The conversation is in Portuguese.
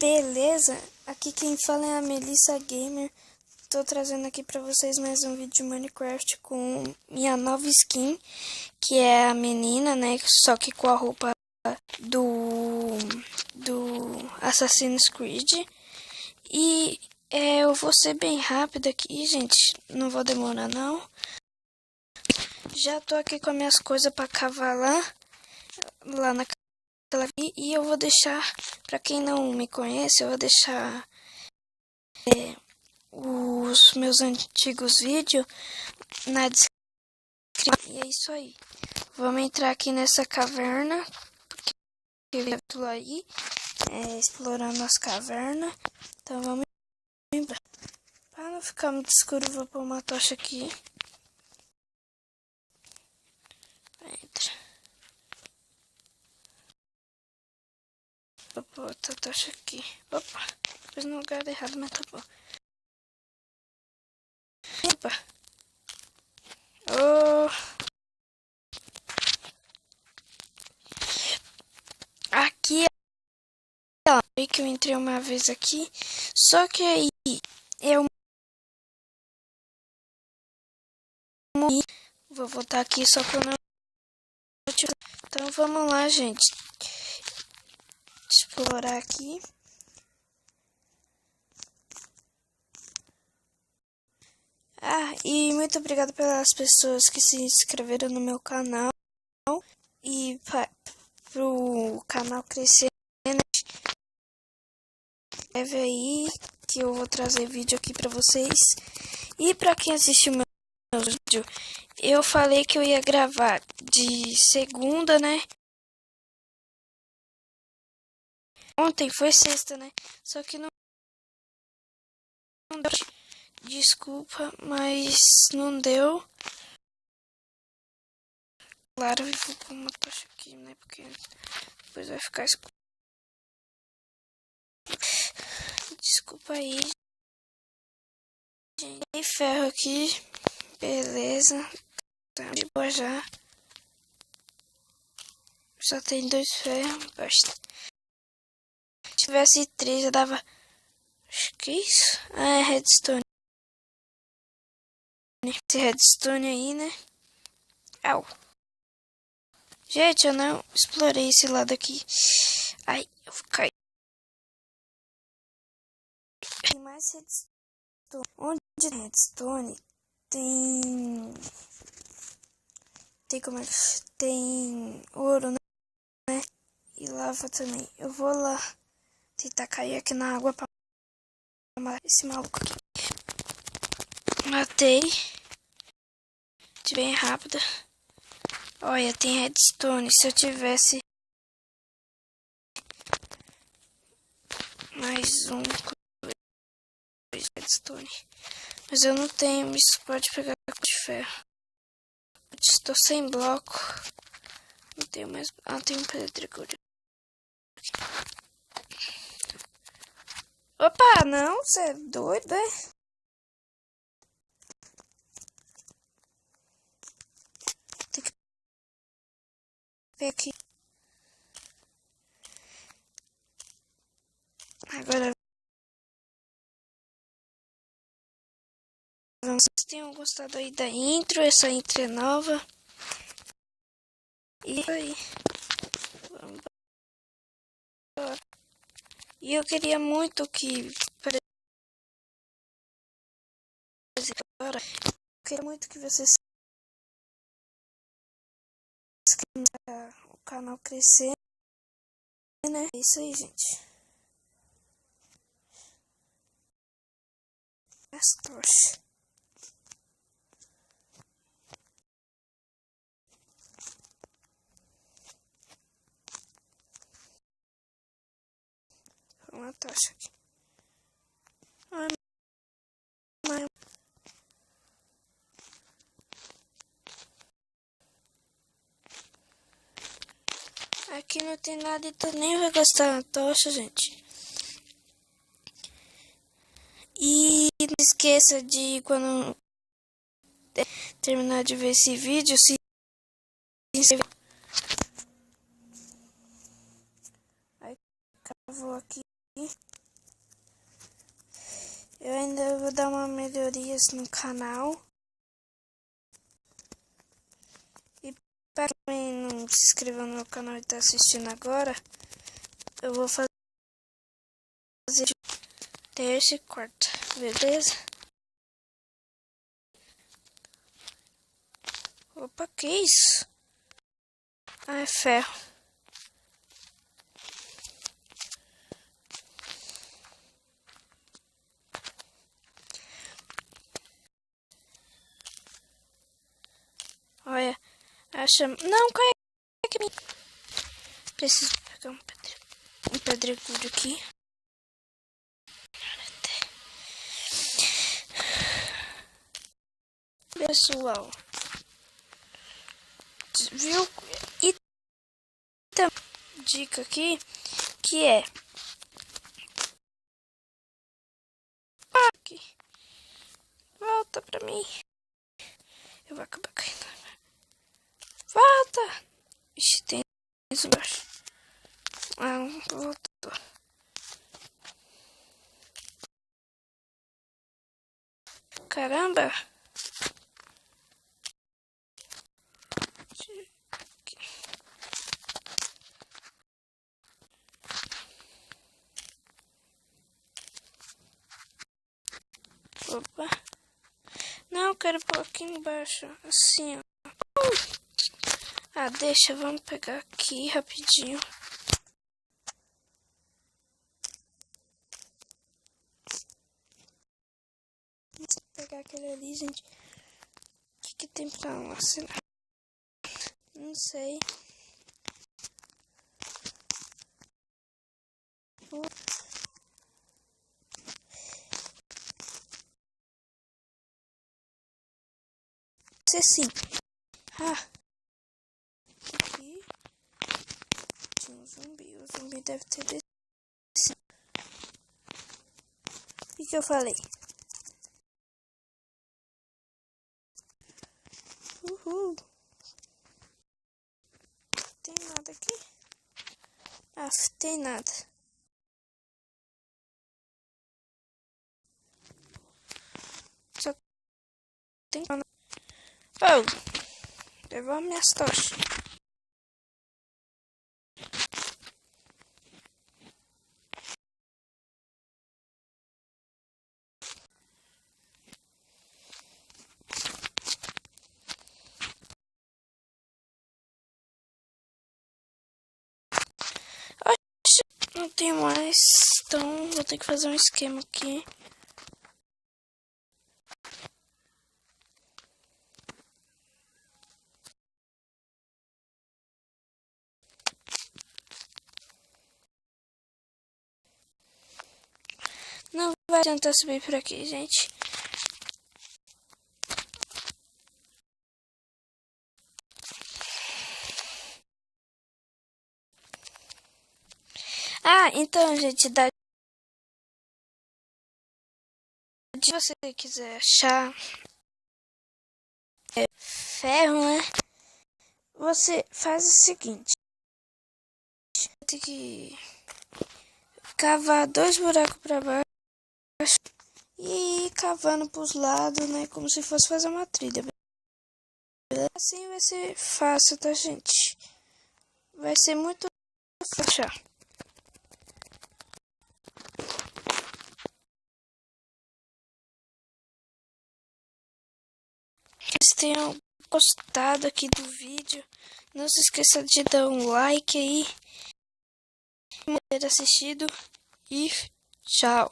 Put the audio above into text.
Beleza? Aqui quem fala é a Melissa Gamer. Tô trazendo aqui pra vocês mais um vídeo de Minecraft com minha nova skin, que é a menina, né? Só que com a roupa do Assassin's Creed. E eu vou ser bem rápido aqui, gente. Não vou demorar, não. Já tô aqui com as minhas coisas pra cavar lá na e eu vou deixar, pra quem não me conhece, eu vou deixar os meus antigos vídeos na descrição. E é isso aí. Vamos entrar aqui nessa caverna, que eu tô aí, explorando as cavernas. Então vamos embora. Para não ficar muito escuro, vou pôr uma tocha aqui. Entra. Vou pôr outra tocha aqui. Opa, pus no lugar errado, mas tá bom. Opa. Oh. Aqui, ó, que eu entrei uma vez aqui, só que aí eu morri. Vou voltar aqui só que eu não. Então vamos lá, gente. Explorar aqui. E muito obrigado pelas pessoas que se inscreveram no meu canal e pro canal crescer, né? Escreve aí que eu vou trazer vídeo aqui pra vocês. E pra quem assistiu meu vídeo, eu falei que eu ia gravar de segunda, né? Ontem foi sexta, né? Só que não deu. Desculpa, mas não deu. Claro, eu vou pôr uma tocha aqui, né? Porque depois vai ficar escuro. Desculpa aí, gente. Tem ferro aqui. Beleza. Tá de boa já. Só tem 2 ferros. Basta. Se tivesse 3, já dava. Acho que é isso. Ah, é redstone. Esse redstone aí, né? Au. Gente, eu não explorei esse lado aqui. Ai, eu vou cair. Tem mais redstone. Onde tem redstone, tem como é que tem ouro, né? E lava também. Eu vou lá tentar cair aqui na água pra matar esse maluco aqui. Matei. De bem rápida. Olha, tem redstone. Se eu tivesse mais um redstone. Mas eu não tenho. Isso pode pegar de ferro. Estou sem bloco. Não tenho mais. Ah, tem um pedregulho. Opa, não, você é doido, é? Tem que ver aqui. Agora vocês tenham gostado aí da intro. Essa intro é nova. E aí. Vamos embora. E eu queria muito que. Agora, eu queria muito que vocês. O canal crescer, né? É isso aí, gente. As tochas. Uma tocha aqui. Ai, mãe. Aqui não tem nada, então nem vai gastar a tocha, gente. E não esqueça de, quando terminar de ver esse vídeo, se inscrever. Aí, cavou aqui. Eu ainda vou dar uma melhorias no canal. E para quem não se inscreveu no meu canal e está assistindo agora, eu vou fazer terça e quarta, beleza? Opa, que isso? Ah, é ferro. Olha, acha... Não, cai aqui. Preciso pegar um pedregulho aqui. Pessoal, viu? E tem uma dica aqui que é aqui. Volta pra mim. Eu vou acabar caindo. Volta! Ixi, tem isso embaixo. Ah, voltou. Caramba! Opa. Não, eu quero pôr aqui embaixo. Assim, ó. Ah, deixa, vamos pegar aqui rapidinho. Vou pegar aquele ali, gente. O que tem pra lá? Será? Não sei. Ser sim. Ah. Aqui. Tinha um zumbi. O zumbi deve ter descido. O que eu falei? Uhul. Tem nada aqui? Ah, tem nada. Só tem... Oh! Levou minhas tochas. Não tem mais, então vou ter que fazer um esquema aqui. Não vai adiantar subir por aqui, gente. Ah, então, gente, se você quiser achar ferro, né? Você faz o seguinte. Tem que cavar 2 buracos para baixo e ir cavando pros lados, né? Como se fosse fazer uma trilha. Assim vai ser fácil, tá, gente? Vai ser muito fácil. Vocês tenham gostado aqui do vídeo. Não se esqueça de dar um like aí. Ter assistido e tchau.